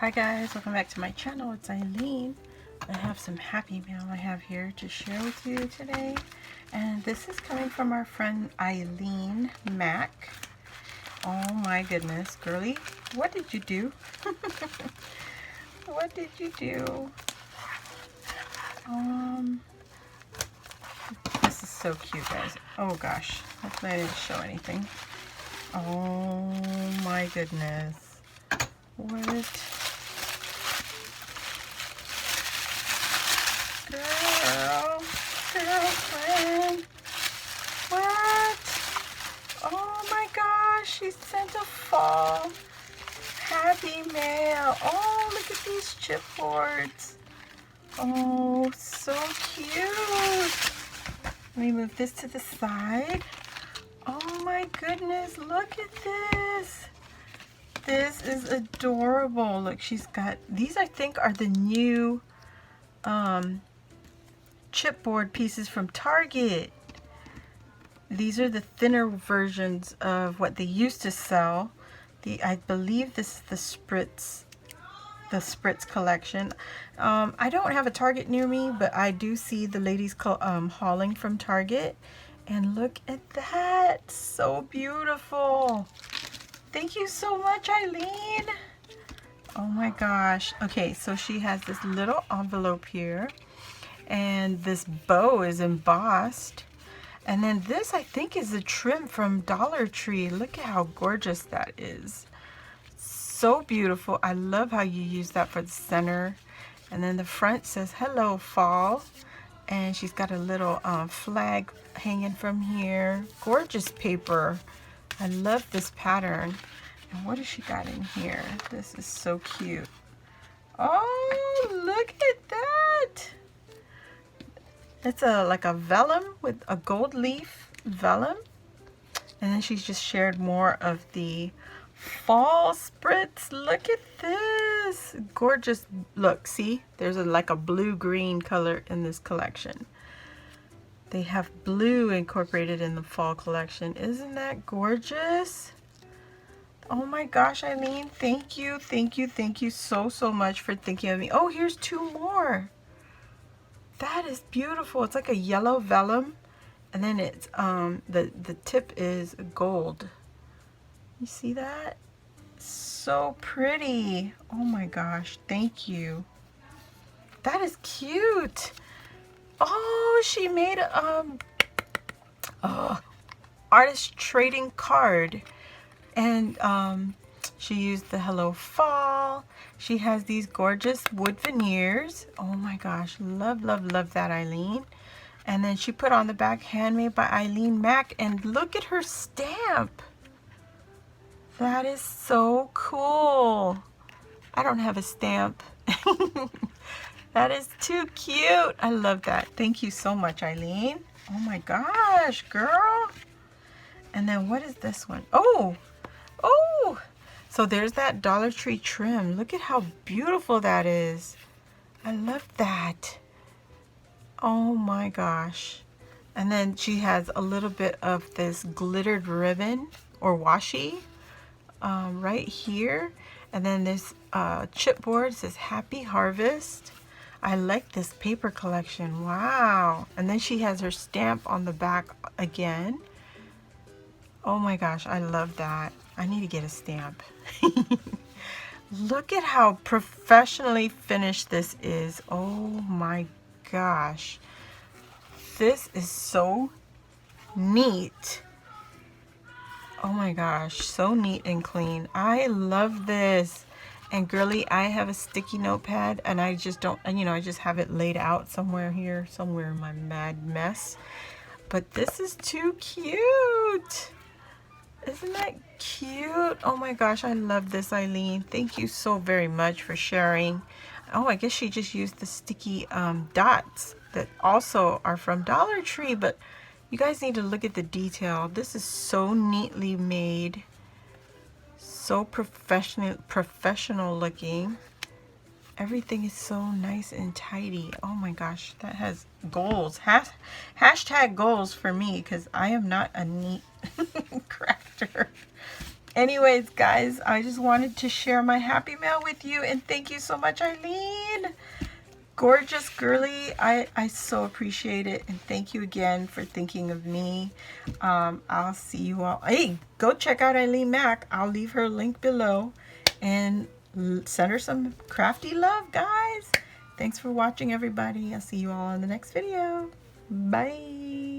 Hi guys, welcome back to my channel. It's Ilene. I have some happy mail I have here to share with you today. And this is coming from our friend Ilene Mack. Oh my goodness, girly, what did you do? What did you do? This is so cute, guys. Oh gosh, hopefully I didn't show anything. Oh my goodness. What? Girlfriend, what? Oh my gosh, she sent a fall happy mail. Oh, look at these chipboards. Oh, so cute. Let me move this to the side. Oh my goodness, look at this. This is adorable. Look, she's got, these I think are the new chipboard pieces from Target. These are the thinner versions of what they used to sell. I believe this is the Spritz collection. I don't have a Target near me, but I do see the ladies hauling from Target. And look at that, so beautiful. Thank you so much, Ilene. Oh my gosh. Okay, so she has this little envelope here, and this bow is embossed. And then this, I think, is a trim from Dollar Tree. Look at how gorgeous that is. So beautiful. I love how you use that for the center. And then the front says, "Hello, Fall." And she's got a little flag hanging from here. Gorgeous paper. I love this pattern. And what has she got in here? This is so cute. Oh, look at that. It's like a vellum with a gold leaf vellum. And then she's just shared more of the fall spritz. Look at this. Gorgeous. Look, see? There's like a blue-green color in this collection. They have blue incorporated in the fall collection. Isn't that gorgeous? Oh my gosh, Ilene, thank you, thank you, thank you so much for thinking of me. Oh, here's two more. That is beautiful. It's like a yellow vellum, and then it's the tip is gold. You see that? So pretty. Oh my gosh, thank you. That is cute. Oh, she made artist trading card. And she used the Hello Fall. She has these gorgeous wood veneers. Oh my gosh, love, love, love that, Ilene. And then she put on the back, handmade by Ilene Mack. And look at her stamp. That is so cool. I don't have a stamp. That is too cute. I love that. Thank you so much, Ilene. Oh my gosh, girl. And then what is this one? Oh, so there's that Dollar Tree trim. Look at how beautiful that is. I love that. Oh my gosh. And then she has a little bit of this glittered ribbon or washi right here. And then this chipboard says Happy Harvest. I like this paper collection. Wow. And then she has her stamp on the back again. Oh my gosh, I love that. I need to get a stamp. Look at how professionally finished this is. Oh my gosh. This is so neat. Oh my gosh, so neat and clean. I love this. And girly, I have a sticky notepad, and I just don't, you know, I just have it laid out somewhere here, somewhere in my mad mess. But this is too cute. Isn't that cute? Oh my gosh, I love this, Ilene. Thank you so very much for sharing. Oh, I guess she just used the sticky dots that also are from Dollar Tree, but you guys need to look at the detail. This is so neatly made, so professional looking. Everything is so nice and tidy. Oh my gosh, that has goals. Hashtag goals for me, because I am not a neat crafter. Anyways, guys, I just wanted to share my happy mail with you, and thank you so much, Ilene. Gorgeous girly. I so appreciate it, and thank you again for thinking of me. I'll see you all. Hey, go check out Ilene Mack. I'll leave her link below, and send her some crafty love, guys. Thanks for watching, everybody. I'll see you all in the next video. Bye.